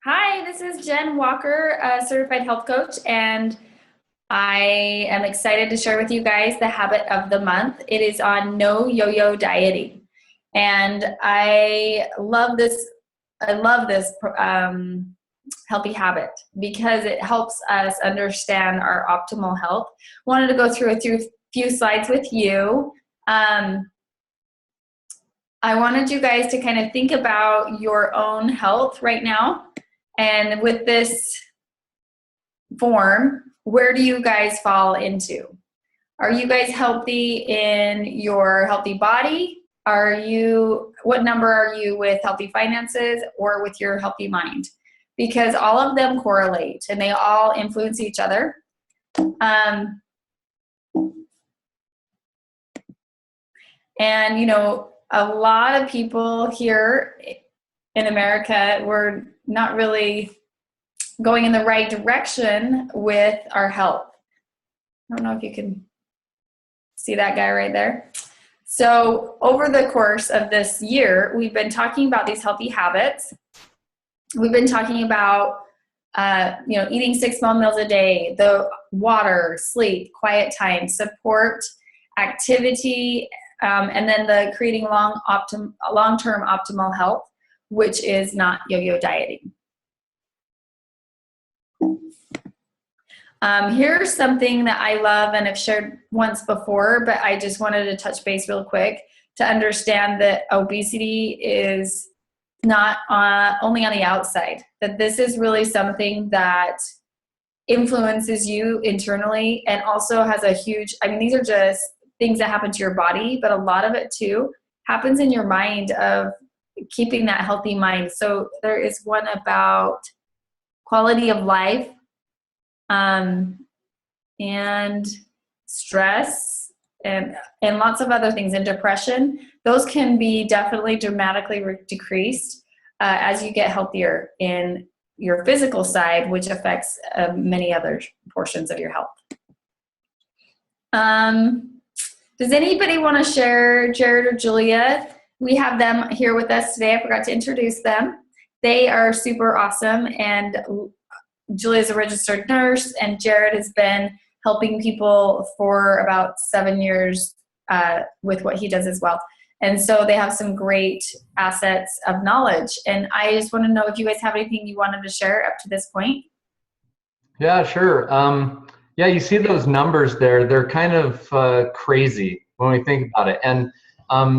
Hi, this is Jen Walker, a certified health coach, and I am excited to share with you guys the habit of the month. It is on no yo-yo dieting, and I love this healthy habit because it helps us understand our optimal health. Wanted to go through a few slides with you. I wanted you guys to kind of think about your own health right now. And with this form, where do you guys fall into? Are you guys healthy in your healthy body? What number are you with healthy finances or with your healthy mind? Because all of them correlate and they all influence each other. And a lot of people here in America, we're not really going in the right direction with our health. I don't know if you can see that guy right there. So over the course of this year, we've been talking about these healthy habits. We've been talking about eating 6 small meals a day, the water, sleep, quiet time, support, activity, and then the creating long-term optimal health, which is not yo-yo dieting. Here's something that I love and have shared once before, but I just wanted to touch base real quick to understand that obesity is not only on the outside, that this is really something that influences you internally and also has a huge, these are just things that happen to your body, but a lot of it too happens in your mind of keeping that healthy mind. So there is one about quality of life, and stress and lots of other things, and depression. Those can be definitely dramatically decreased as you get healthier in your physical side, which affects many other portions of your health. Does anybody want to share Jared or Julia? We have them here with us today. I forgot to introduce them. They are super awesome, and Julia's a registered nurse, and Jared has been helping people for about 7 years with what he does as well. And so they have some great assets of knowledge. And I just want to know if you guys have anything you wanted to share up to this point. Yeah, sure. Yeah, you see those numbers there. They're kind of crazy when we think about it. And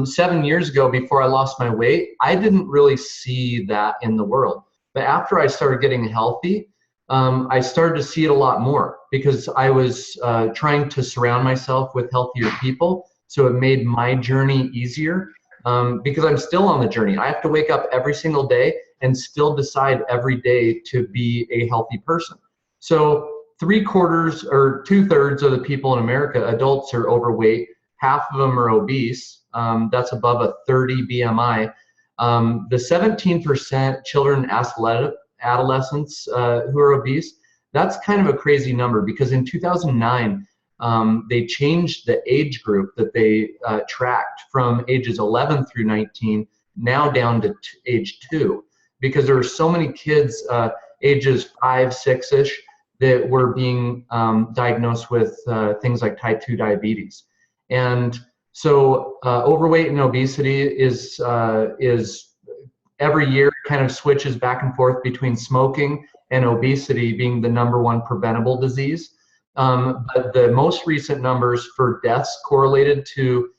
7 years ago, before I lost my weight, I didn't really see that in the world. But after I started getting healthy, I started to see it a lot more because I was trying to surround myself with healthier people. So it made my journey easier because I'm still on the journey. I have to wake up every single day and still decide every day to be a healthy person. So 3/4 or 2/3 of the people in America, adults, are overweight. Half of them are obese. That's above a 30 BMI. The 17% children, adolescents who are obese, that's kind of a crazy number because in 2009, they changed the age group that they tracked from ages 11 through 19 now down to age 2 because there were so many kids ages 5, 6-ish that were being diagnosed with things like type 2 diabetes. And so overweight and obesity is every year kind of switches back and forth between smoking and obesity being the #1 preventable disease. But the most recent numbers for deaths correlated to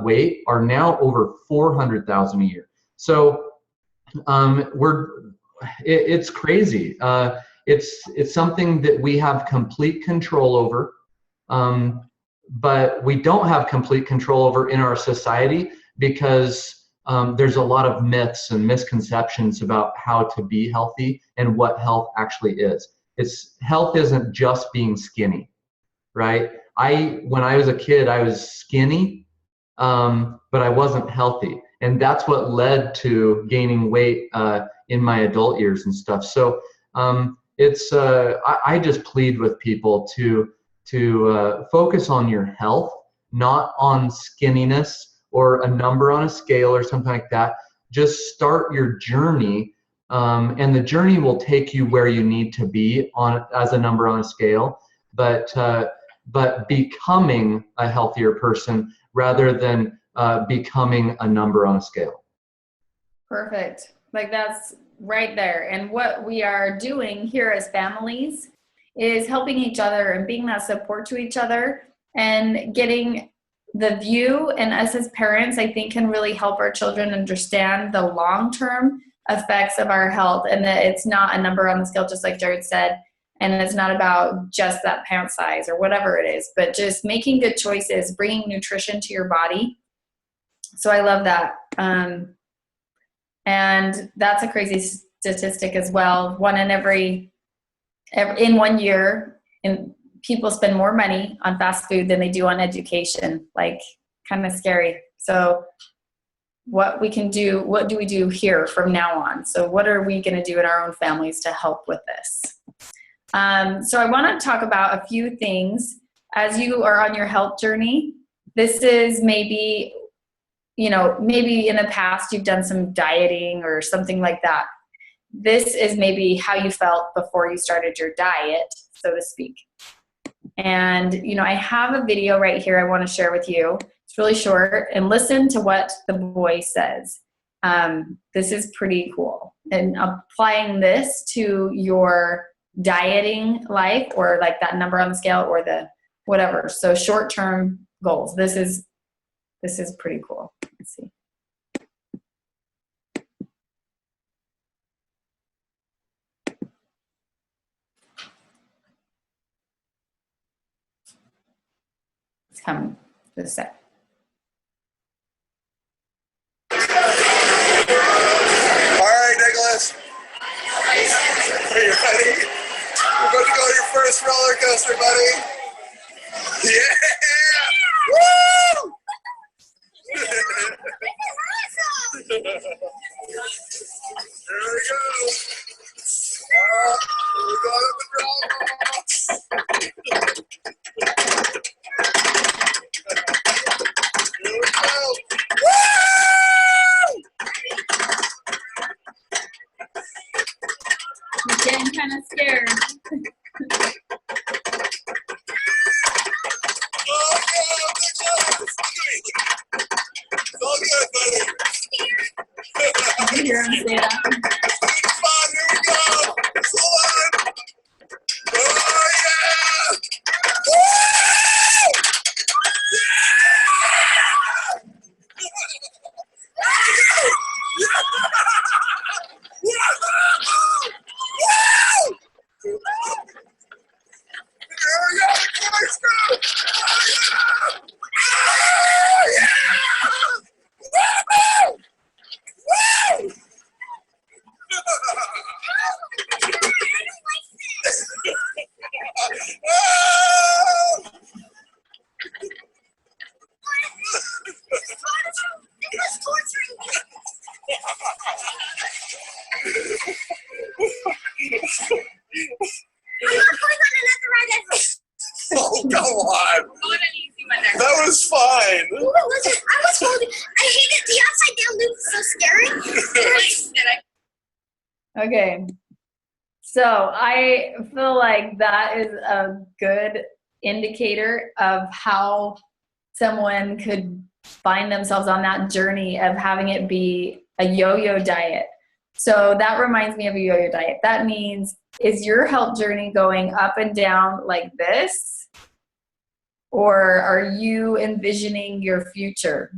weight are now over 400,000 a year. So it's crazy. It's something that we have complete control over, but we don't have complete control over in our society because there's a lot of myths and misconceptions about how to be healthy and what health actually is. Health isn't just being skinny, right? When I was a kid, I was skinny, but I wasn't healthy. And that's what led to gaining weight in my adult years and stuff. So I just plead with people to focus on your health, not on skinniness or a number on a scale or something like that. Just start your journey and the journey will take you where you need to be on as a number on a scale, but becoming a healthier person rather than becoming a number on a scale. Perfect. Like that's right there. And what we are doing here as families is helping each other and being that support to each other and getting the view. And us as parents, I think, can really help our children understand the long-term effects of our health, and that it's not a number on the scale, just like Jared said, and it's not about just that pant size or whatever it is, but just making good choices, bringing nutrition to your body. So I love that. And that's a crazy statistic as well. One in in 1 year, people spend more money on fast food than they do on education. Like, kind of scary. So what we can do, what do we do here from now on? So what are we going to do in our own families to help with this? So I want to talk about a few things as you are on your health journey. This is maybe, maybe in the past you've done some dieting or something like that. This is maybe how you felt before you started your diet, so to speak. And, I have a video right here I want to share with you. It's really short, and listen to what the boy says. This is pretty cool. And applying this to your dieting life, or like that number on the scale, or the whatever. So short-term goals. This is pretty cool. Let's see. It's coming. Just a sec. Nicholas, are you ready? We're about to go on your first roller coaster, buddy. Yeah! Woo! Here we go. We're going up the drop. Here we go. Woo! I'm getting kind of scared. Oh, yeah, Nicholas. It's all good, buddy. Did you hear him say that? Come on, here we go. Hold on. Oh, yeah. Woo! Oh, come on. That was fine. No, it wasn't. I was holding. I hated the upside down loop. So scary. Okay. So I feel like that is a good indicator of how someone could find themselves on that journey of having it be a yo-yo diet. So that reminds me of a yo-yo diet. That means, is your health journey going up and down like this? Or are you envisioning your future?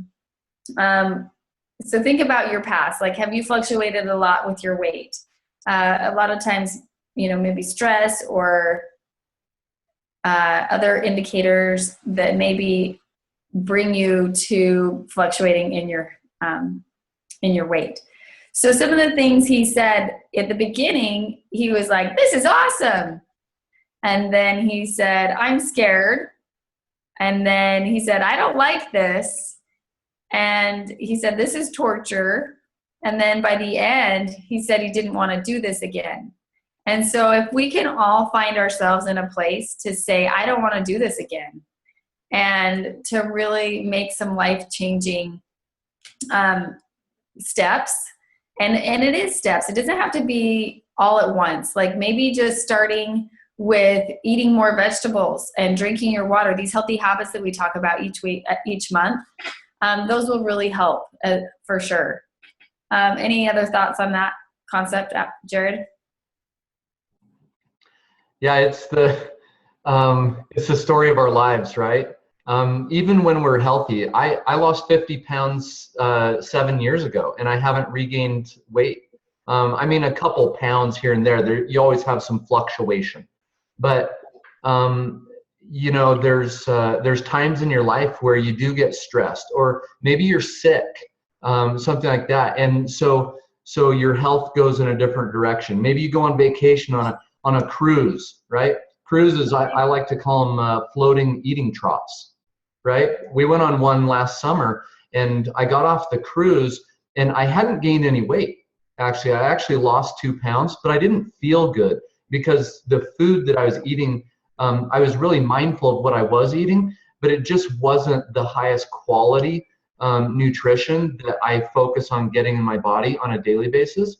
So think about your past. Like, have you fluctuated a lot with your weight? A lot of times, maybe stress or other indicators that maybe bring you to fluctuating in your weight. So some of the things he said at the beginning, he was like, "This is awesome." And then he said, "I'm scared." And then he said, "I don't like this." And he said, "This is torture." And then by the end, he said he didn't want to do this again. And so if we can all find ourselves in a place to say, "I don't want to do this again," and to really make some life-changing steps And it is steps. It doesn't have to be all at once. Like maybe just starting with eating more vegetables and drinking your water, these healthy habits that we talk about each week, each month, those will really help for sure. Any other thoughts on that concept, Jared? Yeah, it's the story of our lives, right? Even when we're healthy, I lost 50 pounds 7 years ago, and I haven't regained weight. I mean, a couple pounds here and there. You always have some fluctuation, but you know, there's times in your life where you do get stressed, or maybe you're sick, something like that, and so your health goes in a different direction. Maybe you go on vacation on a cruise, right? Cruises, I like to call them floating eating troughs, right? We went on one last summer, and I got off the cruise, and I hadn't gained any weight. Actually, I actually lost 2 pounds, but I didn't feel good because the food that I was eating, I was really mindful of what I was eating, but it just wasn't the highest quality nutrition that I focus on getting in my body on a daily basis.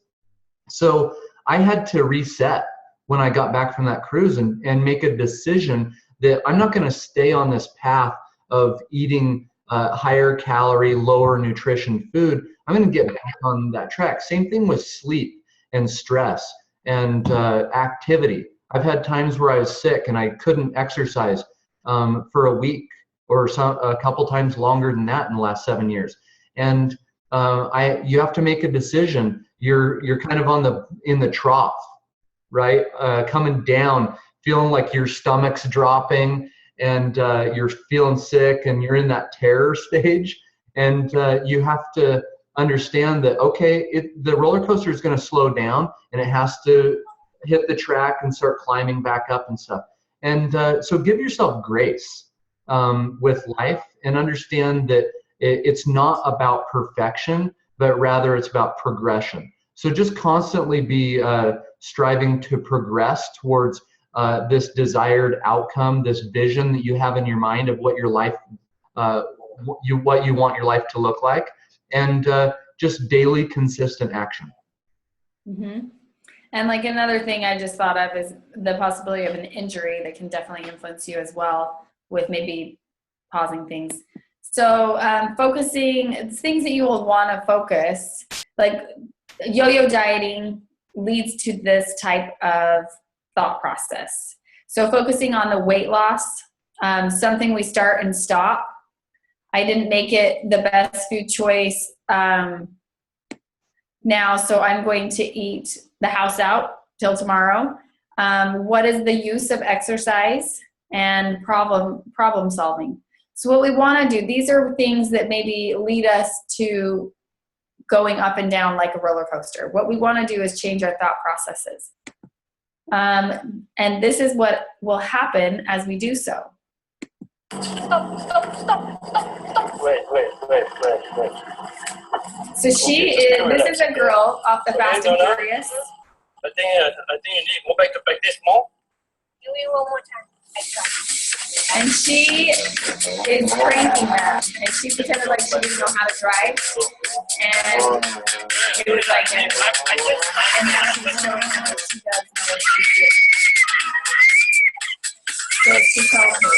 So I had to reset when I got back from that cruise and make a decision that I'm not going to stay on this path of eating higher calorie, lower nutrition food. I'm going to get back on that track. Same thing with sleep and stress and activity. I've had times where I was sick and I couldn't exercise for a week or a couple times longer than that in the last 7 years. And you have to make a decision. You're kind of in the trough, right? Coming down, feeling like your stomach's dropping, and you're feeling sick, and you're in that terror stage. And you have to understand that, okay, the roller coaster is going to slow down, and it has to hit the track and start climbing back up and stuff. And so give yourself grace with life, and understand that it's not about perfection, but rather it's about progression. So just constantly be striving to progress towards this desired outcome, this vision that you have in your mind of what your life, what you want your life to look like, and just daily consistent action. Mm-hmm. And like another thing I just thought of is the possibility of an injury that can definitely influence you as well, with maybe pausing things. So focusing, things that you will want to focus, like yo-yo dieting leads to this type of thought process. So focusing on the weight loss, something we start and stop. I didn't make it the best food choice now, so I'm going to eat the house out till tomorrow. What is the use of exercise and problem solving? So what we want to do, these are things that maybe lead us to going up and down like a roller coaster. What we want to do is change our thought processes. And this is what will happen as we do so. Stop. Wait. So this is a girl off the Fast and Furious. I think you need to go back to practice more. Do it one more time. I got it. And she is pranking them. And she pretended like she didn't know how to drive. And it was like, and now she's showing them that she does know what she's doing. So she told her.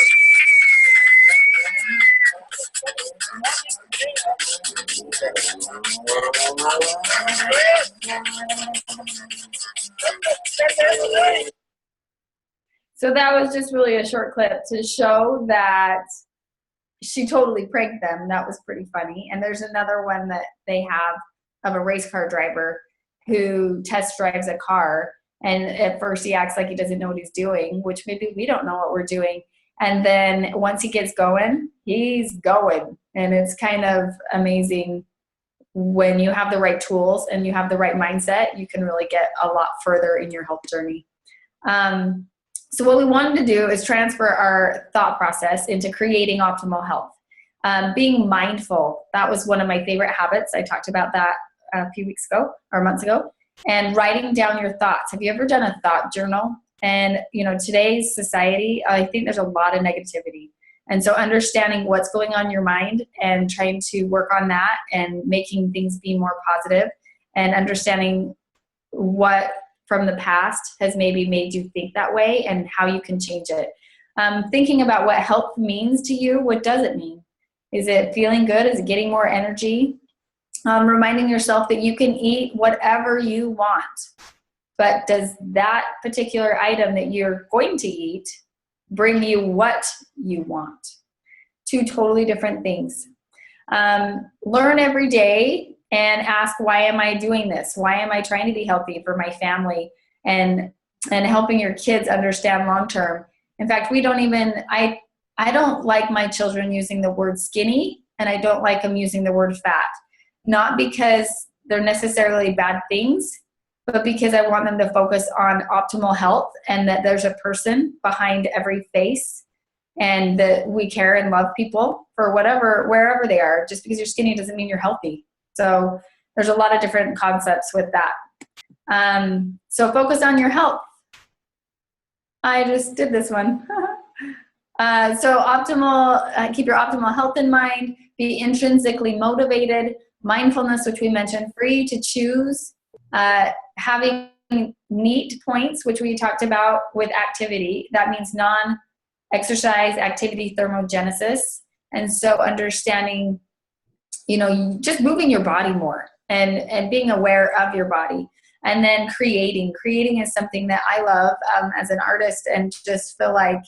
So that was just really a short clip to show that she totally pranked them. That was pretty funny. And there's another one that they have of a race car driver who test drives a car. And at first he acts like he doesn't know what he's doing, which maybe we don't know what we're doing. And then once he gets going, he's going. And it's kind of amazing when you have the right tools and you have the right mindset, you can really get a lot further in your health journey. So what we wanted to do is transfer our thought process into creating optimal health. Being mindful, that was one of my favorite habits. I talked about that a few weeks ago or months ago. And writing down your thoughts. Have you ever done a thought journal? And today's society, I think there's a lot of negativity. And so understanding what's going on in your mind and trying to work on that and making things be more positive and understanding what from the past has maybe made you think that way and how you can change it. Thinking about what health means to you. What does it mean? Is it feeling good? Is it getting more energy? Reminding yourself that you can eat whatever you want, but does that particular item that you're going to eat bring you what you want? Two totally different things. Learn every day and ask, why am I doing this? Why am I trying to be healthy for my family, and helping your kids understand long-term. In fact, I don't like my children using the word skinny, and I don't like them using the word fat. Not because they're necessarily bad things, but because I want them to focus on optimal health, and that there's a person behind every face, and that we care and love people for wherever they are. Just because you're skinny doesn't mean you're healthy. So there's a lot of different concepts with that. So focus on your health. I just did this one. So keep your optimal health in mind, be intrinsically motivated, mindfulness, which we mentioned, free to choose, having NEAT points, which we talked about with activity. That means non-exercise activity thermogenesis. And so understanding, just moving your body more and being aware of your body. And then creating is something that I love as an artist, and just feel like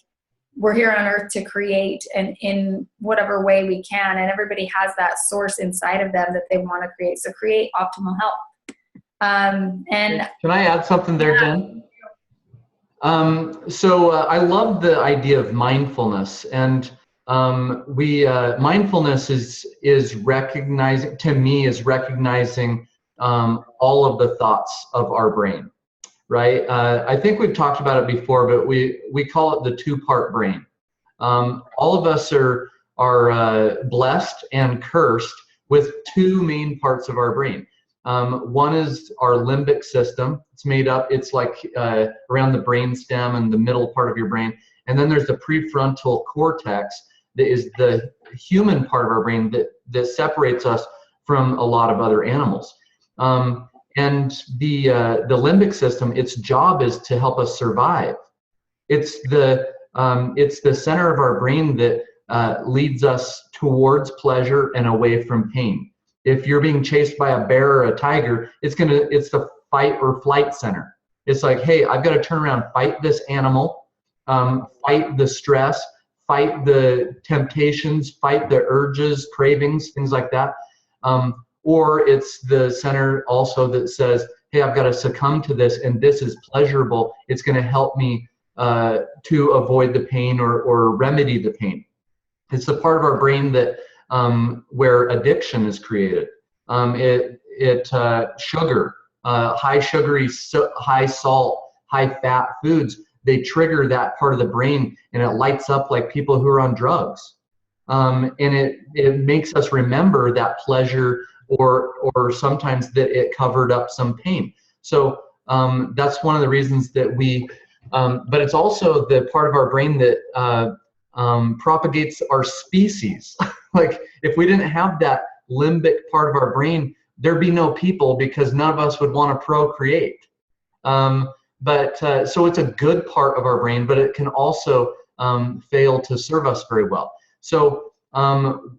we're here on earth to create, and in whatever way we can. And everybody has that source inside of them that they want to create. So create optimal health. And can I add something there, Jen? I love the idea of mindfulness, and mindfulness is recognizing, to me, is recognizing all of the thoughts of our brain, right? I think we've talked about it before, but we call it the two-part brain. All of us are blessed and cursed with two main parts of our brain. One is our limbic system. It's like around the brain stem and the middle part of your brain. And then there's the prefrontal cortex, that is the human part of our brain that separates us from a lot of other animals. And the limbic system, its job is to help us survive. It's the center of our brain that leads us towards pleasure and away from pain. If you're being chased by a bear or a tiger, it's the fight or flight center. It's like, hey, I've got to turn around, fight this animal, fight the stress, fight the temptations, fight the urges, cravings, things like that. Or it's the center also that says, hey, I've got to succumb to this, and this is pleasurable. It's going to help me to avoid the pain or remedy the pain. It's the part of our brain that where addiction is created. Sugar, high sugary, high salt, high fat foods, they trigger that part of the brain, and it lights up like people who are on drugs. And it makes us remember that pleasure, or sometimes that it covered up some pain. So that's one of the reasons that but it's also the part of our brain that propagates our species. Like if we didn't have that limbic part of our brain, there'd be no people, because none of us would want to procreate. So it's a good part of our brain, but it can also fail to serve us very well. So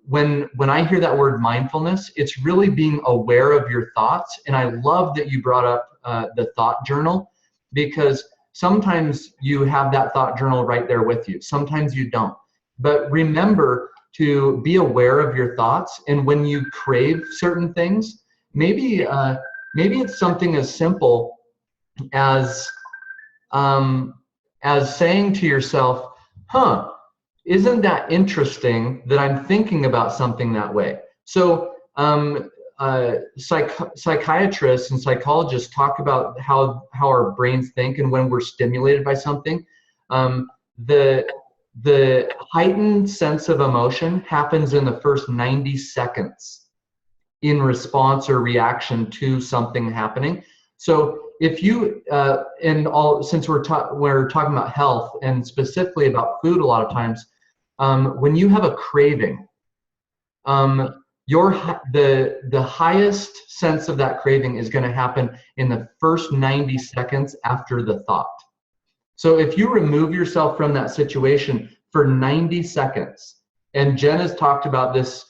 when I hear that word mindfulness, it's really being aware of your thoughts. And I love that you brought up the thought journal, because sometimes you have that thought journal right there with you. Sometimes you don't. But remember to be aware of your thoughts. And when you crave certain things, maybe it's something as simple as saying to yourself, isn't that interesting that I'm thinking about something that way? So psychiatrists and psychologists talk about how our brains think, and when we're stimulated by something, the heightened sense of emotion happens in the first 90 seconds in response or reaction to something happening. So if you since we're talking about health, and specifically about food a lot of times, when you have a craving, the highest sense of that craving is going to happen in the first 90 seconds after the thought. So if you remove yourself from that situation for 90 seconds, and Jen has talked about this,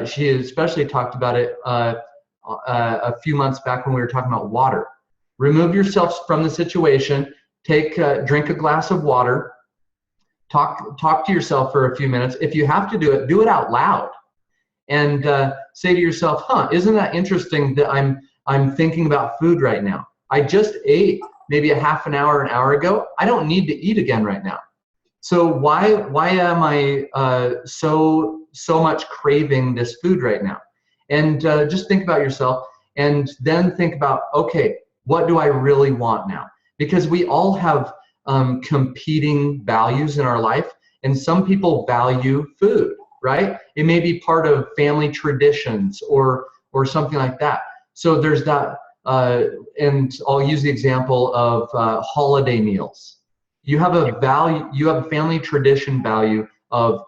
she especially talked about it a few months back when we were talking about water. Remove yourself from the situation, drink a glass of water, talk to yourself for a few minutes. If you have to do it out loud, and say to yourself, isn't that interesting that I'm thinking about food right now? I just ate maybe a half an hour, an hour ago. I don't need to eat again right now. So why am I so much craving this food right now? And just think about yourself, and then think about, okay, what do I really want now? Because we all have competing values in our life, and some people value food, right? It may be part of family traditions or something like that. So there's that, and I'll use the example of holiday meals. You have a value, you have a family tradition value of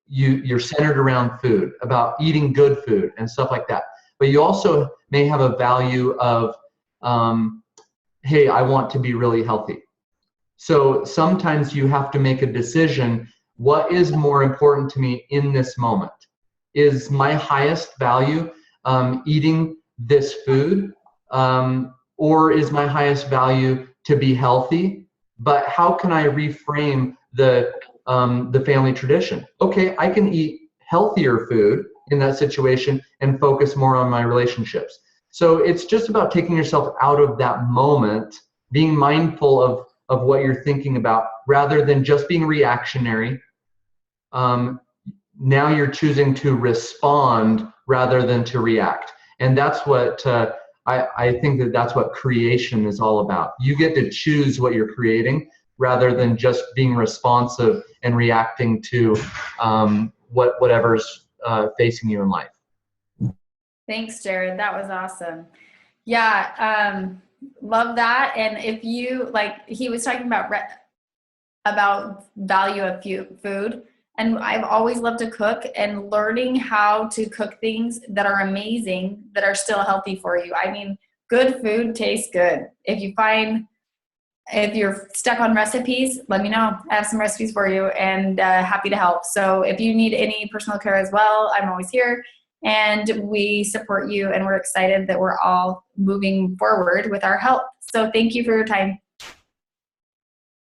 you're centered around food, about eating good food and stuff like that. But you also may have a value of, hey, I want to be really healthy. So sometimes you have to make a decision. What is more important to me in this moment? Is my highest value eating this food, or is my highest value to be healthy? But how can I reframe the family tradition? Okay, I can eat healthier food in that situation and focus more on my relationships. So it's just about taking yourself out of that moment, being mindful of what you're thinking about, rather than just being reactionary. Now you're choosing to respond rather than to react. And that's what I think that's what creation is all about. You get to choose what you're creating rather than just being responsive and reacting to whatever's facing you in life. Thanks, Jared. That was awesome. Yeah, love that. And if you, like, he was talking about value of food. And I've always loved to cook, and learning how to cook things that are amazing, that are still healthy for you. I mean, good food tastes good. If you're stuck on recipes, let me know. I have some recipes for you, and happy to help. So if you need any personal care as well, I'm always here, and we support you, and we're excited that we're all moving forward with our health. So thank you for your time.